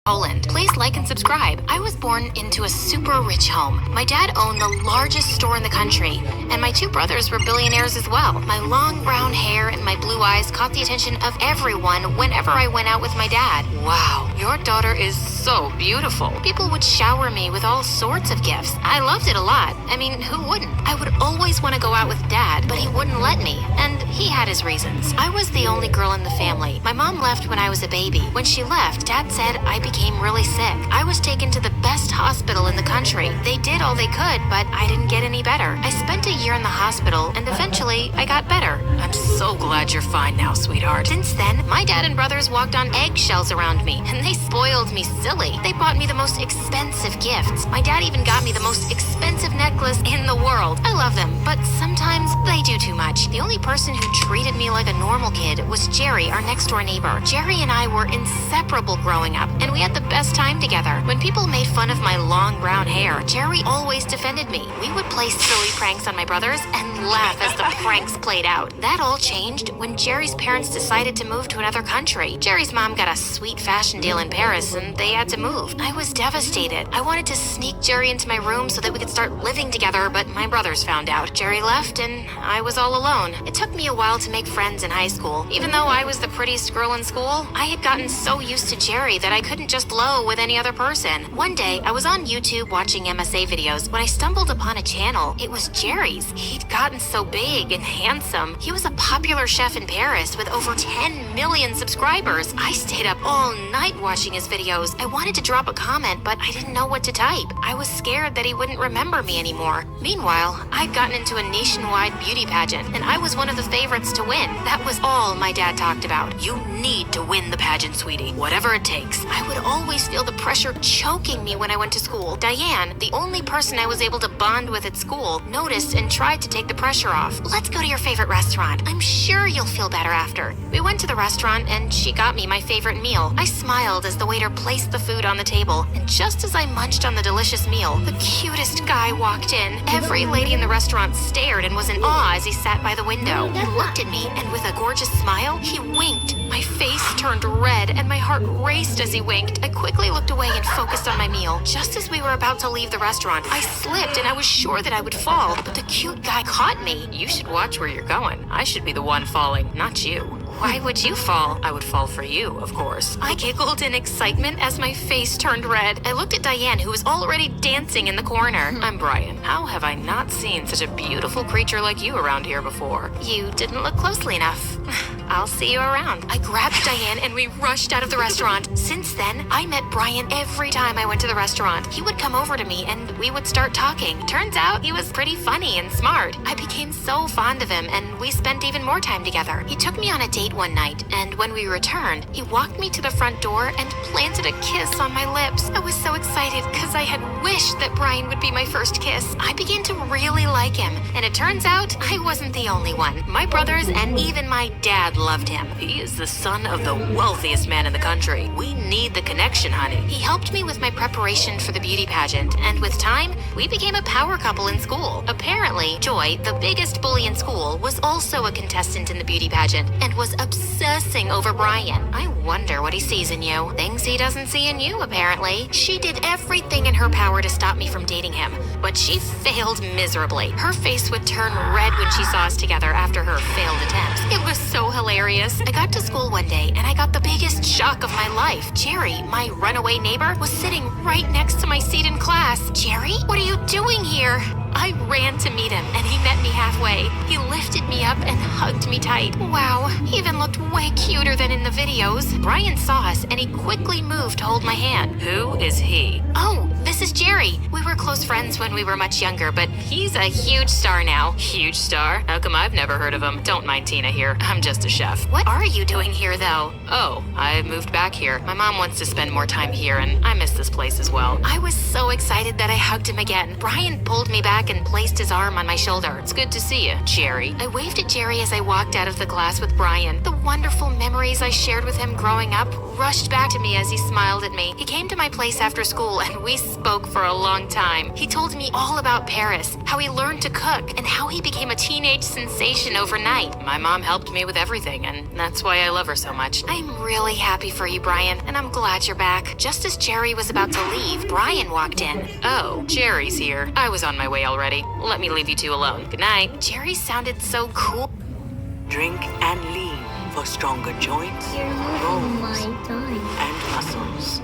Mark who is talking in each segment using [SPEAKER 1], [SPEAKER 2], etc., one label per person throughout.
[SPEAKER 1] Poland. Please like and subscribe. I was born into a super rich home. My dad owned the largest store in the country, and my two brothers were billionaires as well. My long brown hair and my blue eyes caught the attention of everyone whenever I went out with my dad. Wow, your daughter is so beautiful. People would shower me with all sorts of gifts. I loved it a lot. I mean, who wouldn't? I would always want to go out with Dad, but he wouldn't let me, and he had his reasons. I was the only girl in the family. My mom left when I was a baby. When she left, Dad said I became really sick. I was taken to the best hospital in the country. They did all they could, but I didn't get any better. I spent a year in the hospital, and eventually I got better. I'm so glad you're fine now, sweetheart. Since then, my dad and brothers walked on eggshells around me, and they spoiled me silly. They bought me the most expensive gifts. My dad even got me the most expensive necklace in the world. I love them, but sometimes they do too much. The only person who treated me like a normal kid was Jerry, our next door neighbor. Jerry and I were inseparable growing up, and we had the best time together. When people made fun of my long brown hair, Jerry always defended me. We would play silly pranks on my brothers and laugh as the pranks played out. That all changed when Jerry's parents decided to move to another country. Jerry's mom got a sweet fashion deal in Paris, and they had to move. I was devastated. I wanted to sneak Jerry into my room so that we could start living together, but my brothers found out. Jerry left, and I was all alone. It took me a while to make friends in high school. Even though I was the prettiest girl in school, I had gotten so used to Jerry that I couldn't just blow with any other person. One day, I was on YouTube watching MSA videos when I stumbled upon a channel. It was Jerry's. He'd gotten so big and handsome. He was a popular chef in Paris with over 10 million subscribers. I stayed up all night watching his videos. I wanted to drop a comment, but I didn't know what to type. I was scared that he wouldn't remember me anymore. Meanwhile, I'd gotten into a nationwide beauty pageant, and I was one of the favorites to win. That was all my dad talked about. You need to win the pageant, sweetie, whatever it takes. I would always feel the pressure choking me when I went to school. Diane, the only person I was able to bond with at school, noticed and tried to take the pressure off. Let's go to your favorite restaurant. I'm sure you'll feel better after. We went to the restaurant, and she got me my favorite meal. I smiled as the waiter placed the food on the table, and just as I munched on the delicious meal, the cutest guy walked in. Every lady in the restaurant stared and was in awe as he sat by the window. He looked at me, and with a gorgeous smile, he winked. My face turned red, and my heart raced as he winked. I quickly looked away and focused on my meal. Just as we were about to leave the restaurant, I slipped, and I was sure that I would fall, but the cute guy caught me. You should watch where you're going. I should be the one falling, not you. Why would you fall? I would fall for you, of course. I giggled in excitement as my face turned red. I looked at Diane, who was already dancing in the corner. I'm Brian. How have I not seen such a beautiful creature like you around here before? You didn't look closely enough. I'll see you around. I grabbed Diane and we rushed out of the restaurant. Since then, I met Brian every time I went to the restaurant. He would come over to me and we would start talking. Turns out he was pretty funny and smart. I became so fond of him and we spent even more time together. He took me on a date one night, and when we returned, he walked me to the front door and planted a kiss on my lips. I was so excited because I had wished that Brian would be my first kiss. I began to really like him, and it turns out I wasn't the only one. My brothers and even my dad loved him. He is the son of the wealthiest man in the country. We need the connection, honey. He helped me with my preparation for the beauty pageant, and with time, we became a power couple in school. Apparently, Joy, the biggest bully in school, was also a contestant in the beauty pageant and was obsessing over Brian. I wonder what he sees in you. Things he doesn't see in you, apparently. She did everything in her power to stop me from dating him, but she failed miserably. Her face would turn red when she saw us together after her failed attempts. It was so hilarious. I got to school one day, and I got the biggest shock of my life. Jerry, my runaway neighbor, was sitting right next to my seat in class. Jerry, what are you doing here? I ran to meet him, and he met me halfway. He lifted me up and hugged me tight. Wow, he even looked way cuter than in the videos. Brian saw us, and he quickly moved to hold my hand. Who is he? Oh, this is Jerry. We were close friends when we were much younger, but he's a huge star now. Huge star? How come I've never heard of him? Don't mind Tina here. I'm just a chef. What are you doing here, though? Oh, I moved back here. My mom wants to spend more time here, and I miss this place as well. I was so excited that I hugged him again. Brian pulled me back and placed his arm on my shoulder. It's good to see you, Jerry. I waved at Jerry as I walked out of the class with Brian. The wonderful memories I shared with him growing up rushed back to me as he smiled at me. He came to my place after school, and we spoke spoke for a long time. He told me all about Paris, how he learned to cook, and how he became a teenage sensation overnight. My mom helped me with everything, and that's why I love her so much. I'm really happy for you, Brian, and I'm glad you're back. Just as Jerry was about to leave, Brian walked in. Oh, Jerry's here. I was on my way already. Let me leave you two alone. Good night. Jerry sounded so cool.
[SPEAKER 2] Drink and lean for stronger joints, bones, and muscles.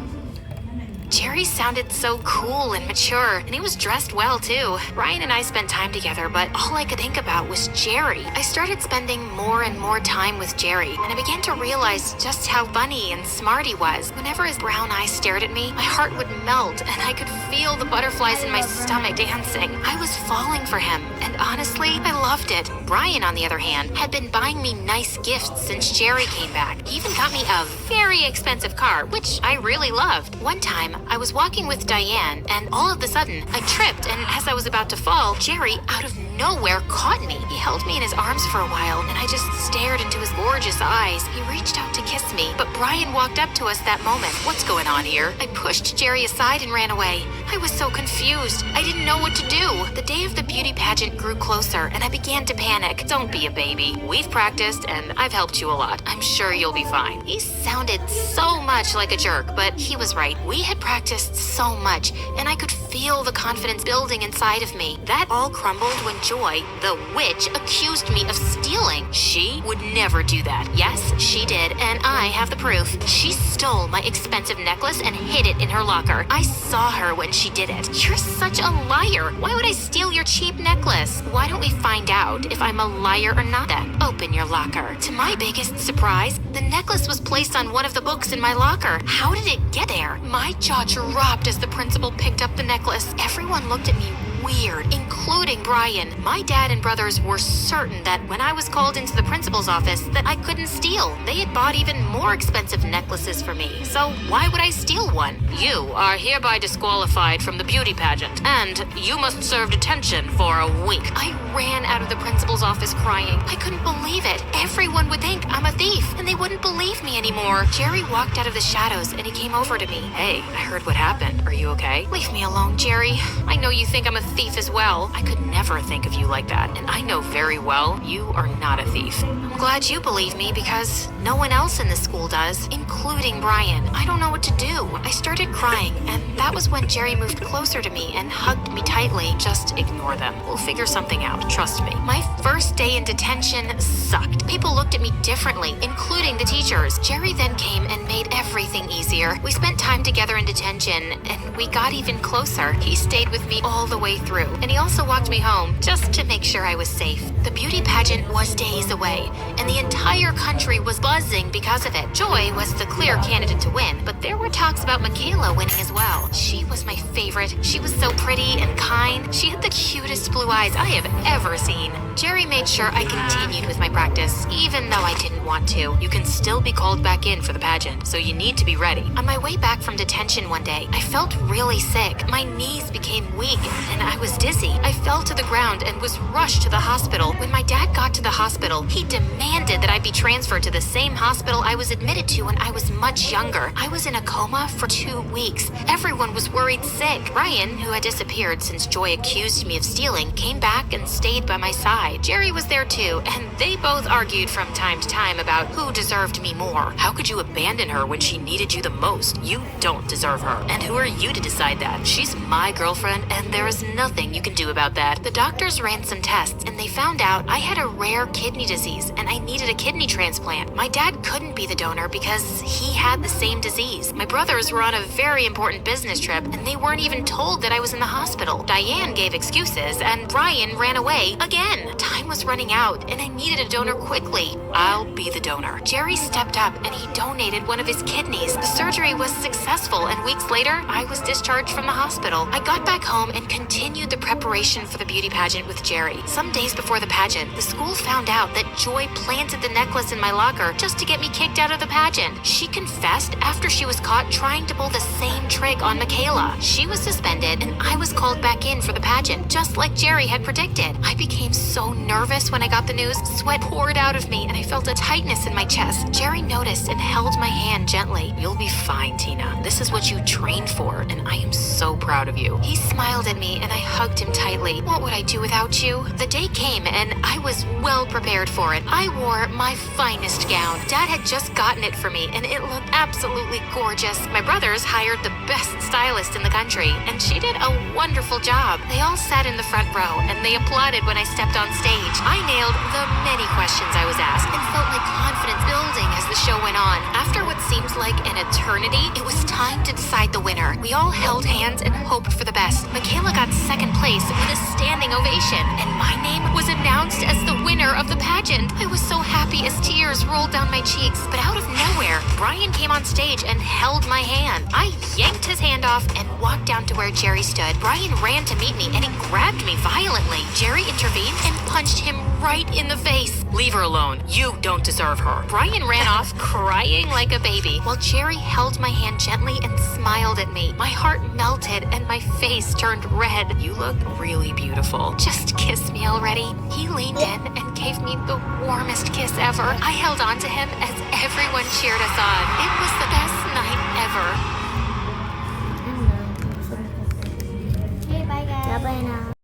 [SPEAKER 1] Jerry sounded so cool and mature, and he was dressed well too. Brian and I spent time together, but all I could think about was Jerry. I started spending more and more time with Jerry, and I began to realize just how funny and smart he was. Whenever his brown eyes stared at me, my heart would melt, and I could feel the butterflies in my stomach dancing. I was falling for him, and honestly, I loved it. Brian, on the other hand, had been buying me nice gifts since Jerry came back. He even got me a very expensive car, which I really loved. One time, I was walking with Diane, and all of a sudden, I tripped, and as I was about to fall, Jerry, out of nowhere, caught me. He held me in his arms for a while, and I just stared into his gorgeous eyes. He reached out to kiss me, but Brian walked up to us that moment. What's going on here? I pushed Jerry aside and ran away. I was so confused. I didn't know what to do. The day of the beauty pageant grew closer, and I began to panic. Don't be a baby. We've practiced, and I've helped you a lot. I'm sure you'll be fine. He sounded so much like a jerk, but he was right. We had practiced so much, and I could feel the confidence building inside of me. That all crumbled when Joy, the witch, accused me of stealing. She would never do that. Yes, she did, and I have the proof. She stole my expensive necklace and hid it in her locker. I saw her when she did it. You're such a liar. Why would I steal your cheap necklace? Why don't we find out if I'm a liar or not then? Open your locker. To my biggest surprise, the necklace was placed on one of the books in my locker. How did it get there? My jaw dropped as the principal picked up the necklace. Everyone looked at me weird, including Brian. My dad and brothers were certain that when I was called into the principal's office that I couldn't steal. They had bought even more expensive necklaces for me, so why would I steal one? You are hereby disqualified from the beauty pageant, and you must serve detention for a week. I ran out of the principal's office crying. I couldn't believe it. Everyone would think I'm a thief, and they wouldn't believe me anymore. Jerry walked out of the shadows, and he came over to me. Hey, I heard what happened. Are you okay? Leave me alone, Jerry. I know you think I'm a thief as well. I could never think of you like that, and I know very well you are not a thief. I'm glad you believe me because no one else in the school does, including Brian. I don't know what to do. I started crying, and that was when Jerry moved closer to me and hugged me tightly. Just ignore them. We'll figure something out. Trust me. My first day in detention sucked. People looked at me differently, including the teachers. Jerry then came and made everything easier. We spent time together in detention, and we got even closer. He stayed with me all the way through, and he also walked me home just to make sure I was safe. The beauty pageant was days away, and the entire country was buzzing because of it. Joy was the clear candidate to win, but there were talks about Michaela winning as well. She was my favorite. She was so pretty and kind. She had the cutest blue eyes I have ever seen. Jerry made sure I continued with my practice, even though I didn't want to. You can still be called back in for the pageant, so you need to be ready. On my way back from detention one day, I felt really sick. My knees became weak, and I was dizzy. I fell to the ground and was rushed to the hospital. When my dad got to the hospital, he demanded that I be transferred to the same hospital I was admitted to when I was much younger. I was in a coma for 2 weeks. Everyone was worried sick. Brian, who had disappeared since Joy accused me of stealing, came back and stayed by my side. Jerry was there too, and they both argued from time to time about who deserved me more. How could you abandon her when she needed you the most? You don't deserve her. And who are you to decide that? She's my girlfriend, and there is nothing you can do about that. The doctors ran some tests, and they found out I had a rare kidney disease, and I needed a kidney transplant. My dad couldn't be the donor because he had the same disease. My brothers were on a very important business trip, and they weren't even told that I was in the hospital. Diane gave excuses, and Brian ran away again. Time was running out, and I needed a donor quickly. I'll be the donor. Jerry stepped up, and he donated one of his kidneys. The surgery was successful, and weeks later, I was discharged from the hospital. I got back home and continued the preparation for the beauty pageant with Jerry. Some days before the pageant, the school found out that Joy planted the necklace in my locker just to get me kicked out of the pageant. She confessed after she was caught trying trying to pull the same trick on Michaela. She was suspended, and I was called back in for the pageant, just like Jerry had predicted. I became so nervous when I got the news. Sweat poured out of me, and I felt a tightness in my chest. Jerry noticed and held my hand gently. "You'll be fine, Tina. This is what you trained for, and I am so proud of you." He smiled at me, and I hugged him tightly. "What would I do without you?" The day came, and I was well prepared for it. I wore my finest gown. Dad had just gotten it for me, and it looked absolutely gorgeous. My brothers hired the best stylist in the country, and she did a wonderful job. They all sat in the front row, and they applauded when I stepped on stage. I nailed the many questions I was asked and felt my confidence building as the show went on. After what seemed like an eternity, it was time to decide the winner. We all held hands and hoped for the best. Michaela got second place with a standing ovation, and my name was announced as the winner of the pageant. I was so happy as tears rolled down my cheeks, but out of nowhere, Brian came on stage and held my hand. I yanked his hand off and walked down to where Jerry stood. Brian ran to meet me, and he grabbed me violently. Jerry intervened and punched him right in the face. "Leave her alone. You don't deserve her." Brian ran off crying like a baby, while Jerry held my hand gently and smiled at me. My heart melted and my face turned red. "You look really beautiful. Just kiss me already." He leaned in and gave me the warmest kiss ever. I held on to him as everyone cheered us on. It was the best night ever.
[SPEAKER 3] Okay, bye guys. Bye-bye now.